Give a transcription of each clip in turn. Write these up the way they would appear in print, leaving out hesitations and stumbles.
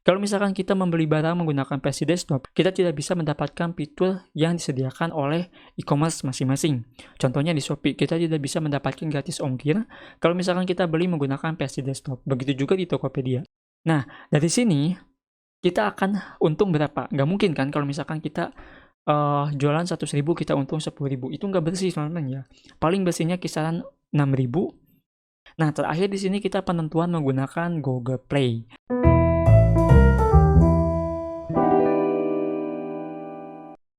Kalau misalkan kita membeli barang menggunakan versi desktop, kita tidak bisa mendapatkan fitur yang disediakan oleh e-commerce masing-masing. Contohnya di Shopee, kita tidak bisa mendapatkan gratis ongkir kalau misalkan kita beli menggunakan versi desktop. Begitu juga di Tokopedia. Nah, dari sini kita akan untung berapa? Nggak mungkin kan kalau misalkan kita jualan 100.000 kita untung 10.000. Itu nggak bersih teman-teman ya. Paling bersihnya kisaran 6.000. Nah, terakhir di sini kita penentuan menggunakan Google Play.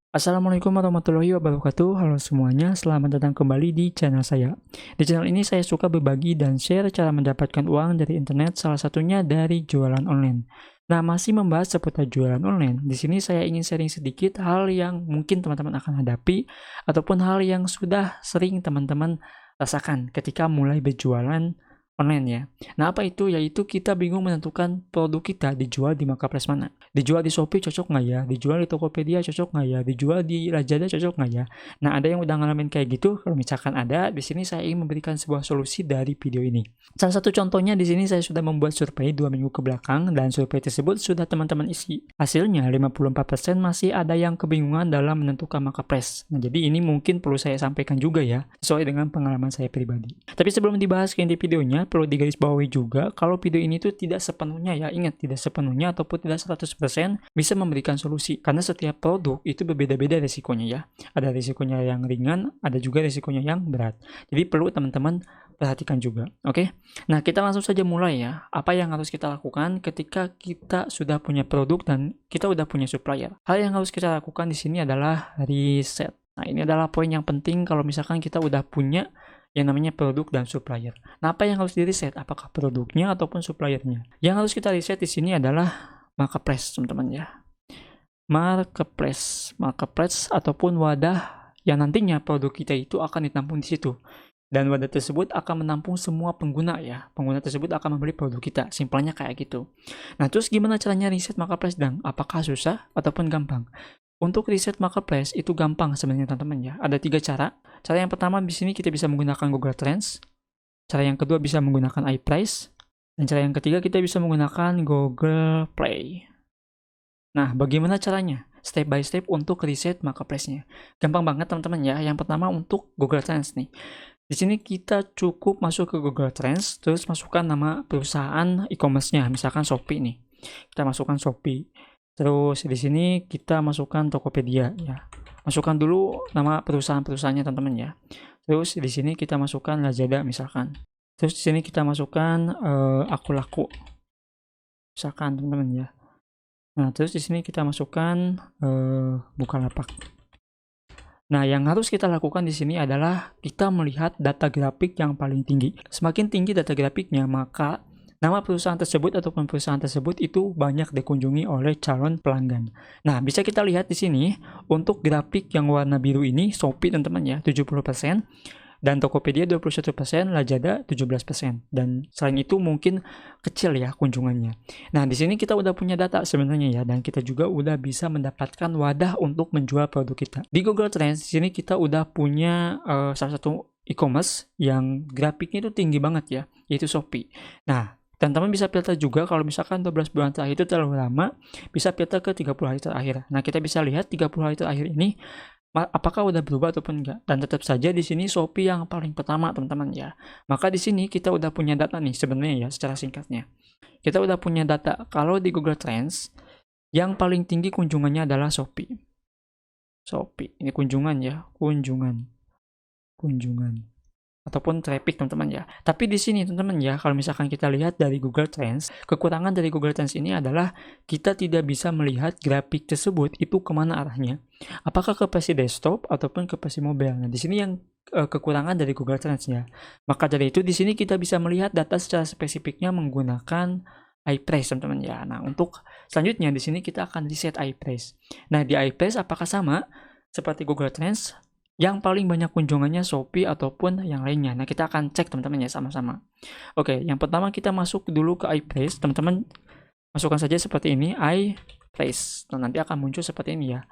Assalamualaikum warahmatullahi wabarakatuh. Halo semuanya, selamat datang kembali di channel saya. Di channel ini saya suka berbagi dan share cara mendapatkan uang dari internet, salah satunya dari jualan online. Nah, masih membahas seputar jualan online. Di sini saya ingin sharing sedikit hal yang mungkin teman-teman akan hadapi ataupun hal yang sudah sering teman-teman rasakan ketika mulai berjualan online ya. Nah, apa itu? Yaitu kita bingung menentukan produk kita dijual di marketplace mana. Dijual di Shopee cocok nggak ya? Dijual di Tokopedia cocok nggak ya? Dijual di Lazada cocok nggak ya? Nah, ada yang udah ngalamin kayak gitu? Kalau misalkan ada, di sini saya ingin memberikan sebuah solusi dari video ini. Salah satu contohnya di sini saya sudah membuat survei 2 minggu ke belakang dan survei tersebut sudah teman-teman isi. Hasilnya 54% masih ada yang kebingungan dalam menentukan marketplace. Nah, jadi ini mungkin perlu saya sampaikan juga ya, sesuai dengan pengalaman saya pribadi. Tapi sebelum dibahas ke inti videonya, perlu digarisbawahi juga kalau video ini tuh tidak sepenuhnya ya, ingat tidak sepenuhnya ataupun tidak 100% bisa memberikan solusi karena setiap produk itu berbeda-beda risikonya ya. Ada risikonya yang ringan, ada juga risikonya yang berat. Jadi perlu teman-teman perhatikan juga. Oke. Nah, kita langsung saja mulai ya. Apa yang harus kita lakukan ketika kita sudah punya produk dan kita udah punya supplier? Hal yang harus kita lakukan di sini adalah riset. Nah, ini adalah poin yang penting kalau misalkan kita udah punya yang namanya produk dan supplier. Nah, apa yang harus di-riset? Apakah produknya ataupun suppliernya? Yang harus kita riset di sini adalah marketplace, teman-teman ya. Marketplace ataupun wadah yang nantinya produk kita itu akan ditampung di situ. Dan wadah tersebut akan menampung semua pengguna ya. Pengguna tersebut akan membeli produk kita. Simpelnya kayak gitu. Nah, terus gimana caranya riset marketplace dan apakah susah ataupun gampang? Untuk riset marketplace itu gampang sebenarnya teman-teman ya. Ada 3 cara. Cara yang pertama di sini kita bisa menggunakan Google Trends. Cara yang kedua bisa menggunakan iPrice. Dan cara yang ketiga kita bisa menggunakan Google Play. Nah, bagaimana caranya? Step by step untuk riset marketplace-nya. Gampang banget teman-teman ya. Yang pertama untuk Google Trends nih. Di sini kita cukup masuk ke Google Trends, terus masukkan nama perusahaan e-commerce-nya, misalkan Shopee nih. Kita masukkan Shopee. Terus di sini kita masukkan Tokopedia ya. Masukkan dulu nama perusahaan-perusahaannya teman-teman ya. Terus di sini kita masukkan Lazada misalkan. Terus di sini kita masukkan Akulaku. Misalkan teman-teman ya. Nah, terus di sini kita masukkan Bukalapak. Nah, yang harus kita lakukan di sini adalah kita melihat data grafik yang paling tinggi. Semakin tinggi data grafiknya, maka nama perusahaan tersebut ataupun perusahaan tersebut itu banyak dikunjungi oleh calon pelanggan. Nah, bisa kita lihat di sini untuk grafik yang warna biru ini Shopee teman-teman ya, 70%. Dan Tokopedia 21%, Lazada 17%. Dan selain itu mungkin kecil ya kunjungannya. Nah, di sini kita udah punya data sebenarnya ya, dan kita juga udah bisa mendapatkan wadah untuk menjual produk kita. Di Google Trends, di sini kita udah punya salah satu e-commerce yang grafiknya itu tinggi banget ya, yaitu Shopee. Nah, teman-teman bisa filter juga kalau misalkan 12 bulan terakhir itu terlalu lama, bisa filter ke 30 hari terakhir. Nah, kita bisa lihat 30 hari terakhir ini apakah udah berubah ataupun enggak. Dan tetap saja di sini Shopee yang paling pertama teman-teman ya. Maka di sini kita udah punya data nih sebenarnya ya, secara singkatnya. Kita udah punya data kalau di Google Trends yang paling tinggi kunjungannya adalah Shopee. Shopee, ini kunjungan ya, kunjungan ataupun traffic teman-teman ya. Tapi di sini teman-teman ya, kalau misalkan kita lihat dari Google Trends, kekurangan dari Google Trends ini adalah kita tidak bisa melihat grafik tersebut itu kemana arahnya. Apakah ke versi desktop ataupun ke versi mobile. Nah, di sini yang kekurangan dari Google Trends ya. Maka dari itu di sini kita bisa melihat data secara spesifiknya menggunakan iPrice teman-teman ya. Nah, untuk selanjutnya di sini kita akan riset iPrice. Nah, di iPrice apakah sama seperti Google Trends? Yang paling banyak kunjungannya Shopee ataupun yang lainnya. Nah, kita akan cek teman-teman ya sama-sama. Oke, yang pertama kita masuk dulu ke iPrice. Teman-teman masukkan saja seperti ini, iPrice. Nah, nanti akan muncul seperti ini ya.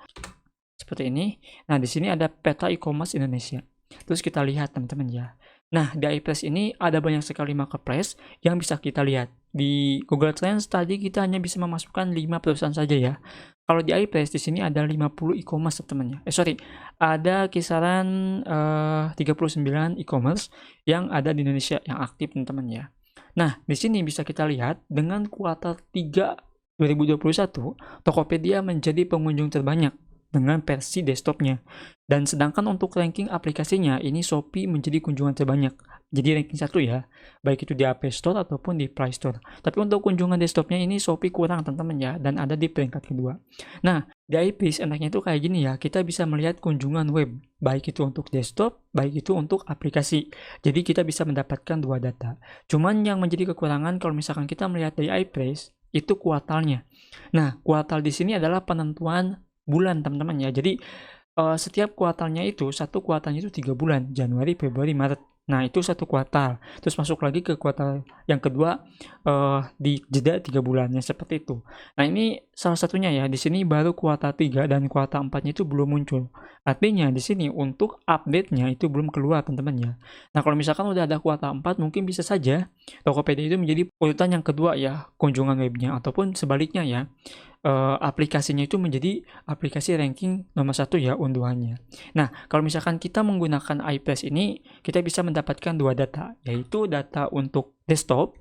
Seperti ini. Nah, di sini ada peta e-commerce Indonesia. Terus kita lihat teman-teman ya. Nah, di iPrice ini ada banyak sekali marketplace yang bisa kita lihat. di Google Trends tadi kita hanya bisa memasukkan 5 perusahaan saja ya. Kalau di iPlace di sini ada 50 e-commerce teman-teman ya. Ada kisaran 39 e-commerce yang ada di Indonesia yang aktif teman-teman ya. Nah, di sini bisa kita lihat dengan kuartal 3 2021, Tokopedia menjadi pengunjung terbanyak dengan versi desktopnya. Dan sedangkan untuk ranking aplikasinya, ini Shopee menjadi kunjungan terbanyak. Jadi ranking 1 ya, baik itu di App Store ataupun di Play Store. Tapi untuk kunjungan desktopnya ini Shopee kurang teman-teman ya, dan ada di peringkat kedua. Nah, di iPlace enaknya itu kayak gini ya, kita bisa melihat kunjungan web, baik itu untuk desktop, baik itu untuk aplikasi. Jadi kita bisa mendapatkan dua data. Cuman yang menjadi kekurangan kalau misalkan kita melihat dari iPlace, itu kuartalnya. Nah, kuartal di sini adalah penentuan bulan teman-teman ya. Jadi setiap kuartalnya itu, satu kuartalnya itu 3 bulan, Januari, Februari, Maret. Nah, itu satu kuartal. Terus masuk lagi ke kuartal yang kedua di jeda 3 bulannya seperti itu. Nah, ini salah satunya ya. Di sini baru kuartal 3 dan kuartal 4-nya itu belum muncul. Artinya di sini untuk update-nya itu belum keluar, teman-teman ya. Nah, kalau misalkan udah ada kuartal 4, mungkin bisa saja Tokopedia itu menjadi urutan yang kedua ya, kunjungan webnya, ataupun sebaliknya ya. Aplikasinya itu menjadi aplikasi ranking nomor 1 ya unduhannya. Nah, kalau misalkan kita menggunakan iPlace ini, kita bisa mendapatkan dua data, yaitu data untuk desktop,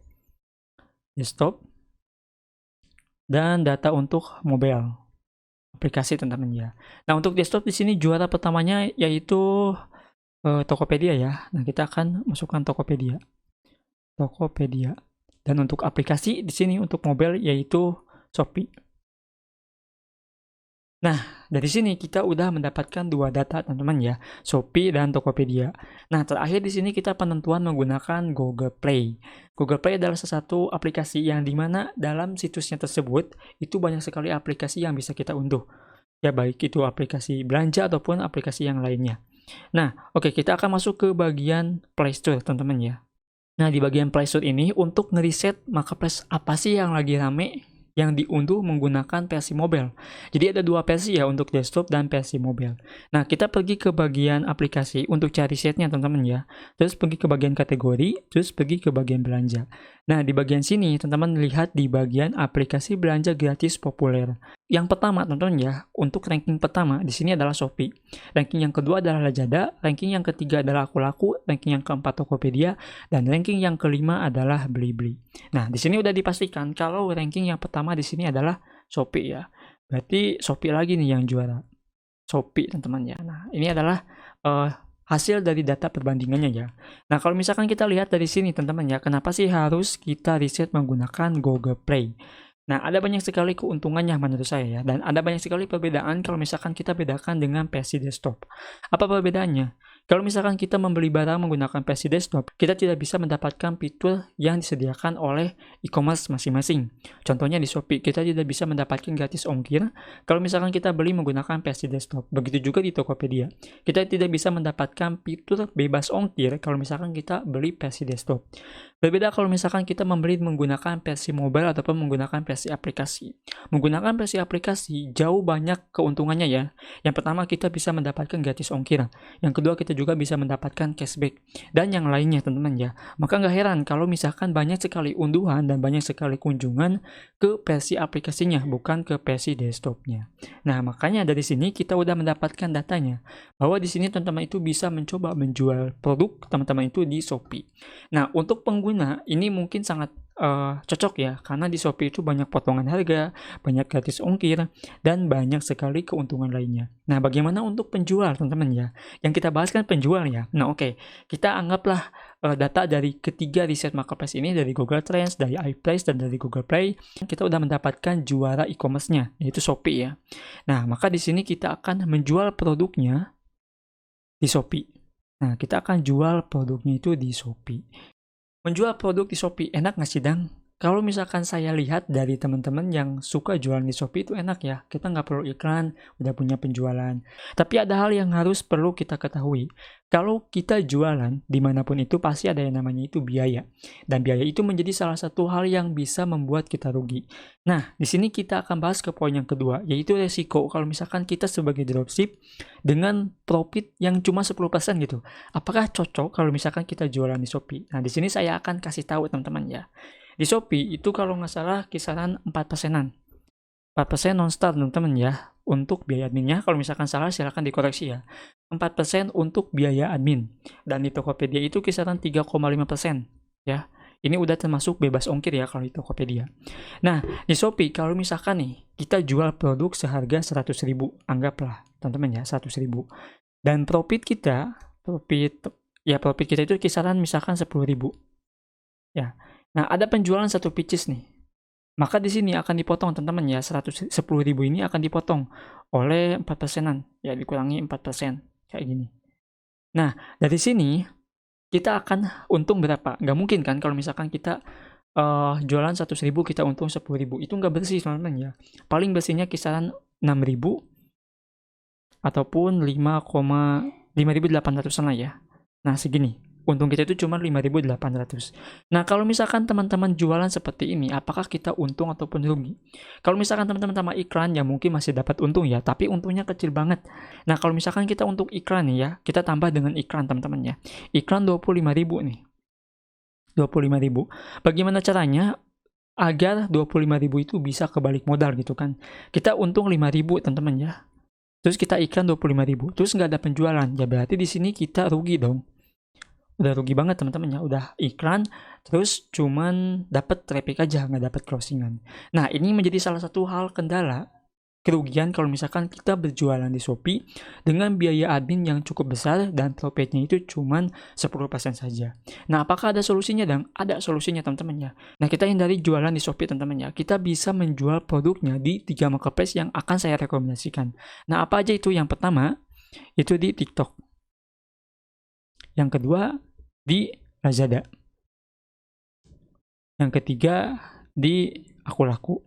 dan data untuk mobile aplikasi teman-teman ya. Nah, untuk desktop di sini juara pertamanya yaitu Tokopedia ya. Nah, kita akan masukkan Tokopedia. Dan untuk aplikasi di sini untuk mobile yaitu Shopee. Nah, dari sini kita udah mendapatkan dua data teman-teman ya, Shopee dan Tokopedia. Nah, terakhir di sini kita penentuan menggunakan Google Play. Google Play adalah salah satu aplikasi yang dimana dalam situsnya tersebut itu banyak sekali aplikasi yang bisa kita unduh. Ya, baik itu aplikasi belanja ataupun aplikasi yang lainnya. Nah, oke, kita akan masuk ke bagian Play Store teman-teman ya. Nah, di bagian Play Store ini untuk ngeriset marketplace apa sih yang lagi rame yang diunduh menggunakan versi mobile. Jadi ada dua versi ya untuk desktop dan versi mobile. Nah, kita pergi ke bagian aplikasi untuk cari setnya teman-teman ya. Terus pergi ke bagian kategori, terus pergi ke bagian belanja. Nah, di bagian sini teman-teman lihat di bagian aplikasi belanja gratis populer. Yang pertama teman-teman ya, untuk ranking pertama di sini adalah Shopee. Ranking yang kedua adalah Lazada, ranking yang ketiga adalah Akulaku, ranking yang keempat Tokopedia, dan ranking yang kelima adalah Blibli. Nah, di sini udah dipastikan kalau ranking yang pertama di sini adalah Shopee ya. Berarti Shopee lagi nih yang juara. Shopee teman-teman ya. Nah, ini adalah hasil dari data perbandingannya ya. Nah, kalau misalkan kita lihat dari sini teman-teman ya, kenapa sih harus kita riset menggunakan Google Play? Nah, ada banyak sekali keuntungannya menurut saya ya, dan ada banyak sekali perbedaan kalau misalkan kita bedakan dengan versi desktop. Apa perbedaannya? Kalau misalkan kita membeli barang menggunakan versi desktop, kita tidak bisa mendapatkan fitur yang disediakan oleh e-commerce masing-masing. Contohnya di Shopee, kita tidak bisa mendapatkan gratis ongkir kalau misalkan kita beli menggunakan versi desktop. Begitu juga di Tokopedia. Kita tidak bisa mendapatkan fitur bebas ongkir kalau misalkan kita beli versi desktop. Berbeda kalau misalkan kita membeli menggunakan versi mobile ataupun menggunakan versi aplikasi. Menggunakan versi aplikasi jauh banyak keuntungannya ya. Yang pertama kita bisa mendapatkan gratis ongkir. Yang kedua kita juga bisa mendapatkan cashback dan yang lainnya teman-teman ya. Maka nggak heran kalau misalkan banyak sekali unduhan dan banyak sekali kunjungan ke versi aplikasinya bukan ke versi desktopnya. Nah, makanya dari sini kita udah mendapatkan datanya bahwa di sini teman-teman itu bisa mencoba menjual produk teman-teman itu di Shopee. Nah, untuk pengguna ini mungkin sangat cocok ya, karena di Shopee itu banyak potongan harga, banyak gratis ongkir, dan banyak sekali keuntungan lainnya. Nah, bagaimana untuk penjual teman-teman ya? Yang kita bahas kan penjual ya. Nah, oke, kita anggaplah data dari ketiga riset marketplace ini dari Google Trends, dari iPlace, dan dari Google Play, kita udah mendapatkan juara e-commerce-nya, yaitu Shopee ya. Nah, maka di sini kita akan menjual produknya di Shopee. Nah, kita akan jual produknya itu di Shopee. Menjual produk di Shopee enak nggak sih, Dang? Kalau misalkan saya lihat dari teman-teman yang suka jualan di Shopee itu enak ya. Kita nggak perlu iklan, udah punya penjualan. Tapi ada hal yang harus perlu kita ketahui. Kalau kita jualan, dimanapun itu pasti ada yang namanya itu biaya. Dan biaya itu menjadi salah satu hal yang bisa membuat kita rugi. Nah, di sini kita akan bahas ke poin yang kedua, yaitu resiko. Kalau misalkan kita sebagai dropship dengan profit yang cuma 10% gitu. Apakah cocok kalau misalkan kita jualan di Shopee? Nah, di sini saya akan kasih tahu teman-teman ya. Di Shopee itu kalau nggak salah kisaran 4%-an. 4% non-start teman-teman ya untuk biaya adminnya. Kalau misalkan salah silahkan dikoreksi ya. 4% untuk biaya admin. Dan di Tokopedia itu kisaran 3,5% ya. Ini udah termasuk bebas ongkir ya kalau di Tokopedia. Nah, di Shopee kalau misalkan nih kita jual produk seharga 100.000, anggaplah teman-teman ya 100.000. Dan profit kita itu kisaran misalkan 10.000. Ya. Nah, ada penjualan satu pieces nih. Maka di sini akan dipotong teman-teman ya, 10.000 ini akan dipotong oleh 4%-an. Ya, dikurangi 4%. Kayak gini. Nah, dari sini kita akan untung berapa? Nggak mungkin kan kalau misalkan kita jualan 100.000 kita untung 10.000. Itu nggak bersih teman-teman ya. Paling bersihnya kisaran 6.000 ataupun 5.800-an lah ya. Nah, segini. Untung kita itu cuma 5.800. Nah, kalau misalkan teman-teman jualan seperti ini, apakah kita untung ataupun rugi? Kalau misalkan teman-teman sama iklan, ya mungkin masih dapat untung ya, tapi untungnya kecil banget. Nah, kalau misalkan kita untuk iklan nih ya, kita tambah dengan iklan teman-teman ya. Iklan 25.000 nih. 25.000. Bagaimana caranya agar 25.000 itu bisa kebalik modal gitu kan? Kita untung 5.000 teman-teman ya. Terus kita iklan 25.000, terus nggak ada penjualan, ya berarti di sini kita rugi dong. Udah rugi banget teman-teman ya, udah iklan terus cuman dapat traffic aja, nggak dapat closingan. Nah, ini menjadi salah satu hal kendala kerugian kalau misalkan kita berjualan di Shopee dengan biaya admin yang cukup besar dan profitnya itu cuman 10% saja. Nah, apakah ada solusinya dong? Ada solusinya teman-teman ya. Nah, kita hindari jualan di Shopee teman-teman ya. Kita bisa menjual produknya di 3 marketplace yang akan saya rekomendasikan. Nah, apa aja itu? Yang pertama itu di TikTok. Yang kedua di Lazada. Yang ketiga di Akulaku.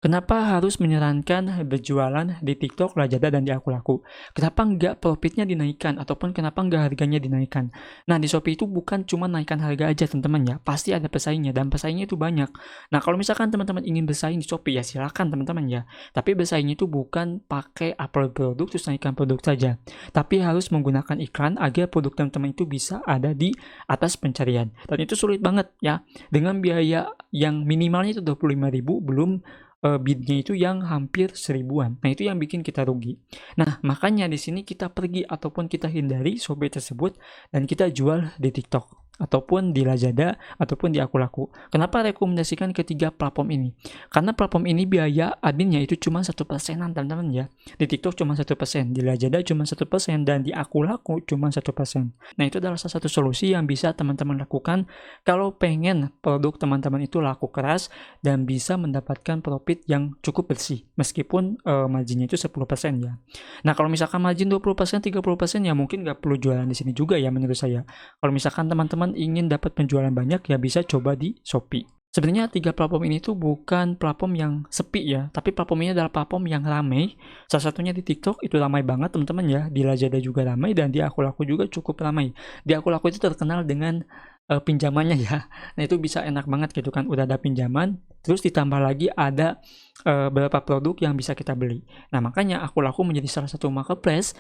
Kenapa harus menyarankan berjualan di TikTok, Lazada, dan di Akulaku? Kenapa nggak profitnya dinaikkan? Ataupun kenapa nggak harganya dinaikkan? Nah, di Shopee itu bukan cuma naikkan harga aja teman-teman ya. Pasti ada pesaingnya, dan pesaingnya itu banyak. Nah, kalau misalkan teman-teman ingin bersaing di Shopee, ya silakan teman-teman ya. Tapi bersaingnya itu bukan pakai upload produk terus naikkan produk saja. Tapi harus menggunakan iklan agar produk teman-teman itu bisa ada di atas pencarian. Dan itu sulit banget ya. Dengan biaya yang minimalnya itu 25.000, belum bidnya itu yang hampir 1.000-an. Nah, itu yang bikin kita rugi. Nah, makanya di sini kita pergi ataupun kita hindari Shopee tersebut dan kita jual di TikTok ataupun di Lazada ataupun di Akulaku. Kenapa rekomendasikan ketiga platform ini? Karena platform ini biaya adminnya itu cuma 1%-an teman-teman ya. Di TikTok cuma 1%, di Lazada cuma 1%, dan di Akulaku cuma 1%. Nah, itu adalah salah satu solusi yang bisa teman-teman lakukan kalau pengen produk teman-teman itu laku keras dan bisa mendapatkan profit yang cukup bersih, meskipun marginnya itu 10% ya. Nah, kalau misalkan margin 20%, 30% ya mungkin nggak perlu jualan di sini juga ya menurut saya. Kalau misalkan teman-teman ingin dapat penjualan banyak, ya bisa coba di Shopee. Sebenarnya 3 platform ini tuh bukan platform yang sepi ya, tapi platform ini adalah platform yang ramai. Salah satunya di TikTok itu ramai banget teman-teman ya, di Lazada juga ramai, dan di Akulaku juga cukup ramai. Di Akulaku itu terkenal dengan pinjamannya ya. Nah, itu bisa enak banget gitu kan, udah ada pinjaman, terus ditambah lagi ada beberapa produk yang bisa kita beli. Nah, makanya Akulaku menjadi salah satu marketplace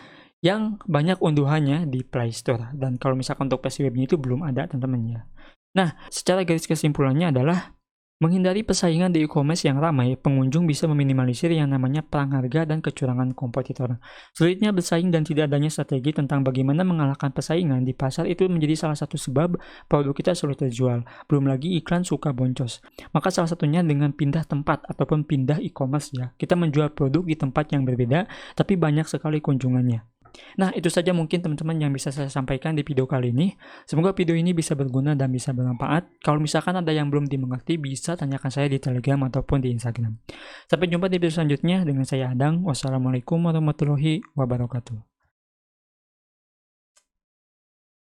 yang banyak unduhannya di Play Store. Dan kalau misalkan untuk versi webnya itu belum ada teman-teman ya. Nah, secara garis kesimpulannya adalah menghindari persaingan di e-commerce yang ramai, pengunjung bisa meminimalisir yang namanya perang harga dan kecurangan kompetitor. Sulitnya bersaing dan tidak adanya strategi tentang bagaimana mengalahkan persaingan di pasar itu menjadi salah satu sebab produk kita sulit terjual. Belum lagi iklan suka boncos. Maka salah satunya dengan pindah tempat ataupun pindah e-commerce ya. Kita menjual produk di tempat yang berbeda, tapi banyak sekali kunjungannya. Nah, itu saja mungkin teman-teman yang bisa saya sampaikan di video kali ini. Semoga video ini bisa berguna dan bisa bermanfaat. Kalau misalkan ada yang belum dimengerti, bisa tanyakan saya di Telegram ataupun di Instagram. Sampai jumpa di video selanjutnya dengan saya Adang. Wassalamualaikum warahmatullahi wabarakatuh.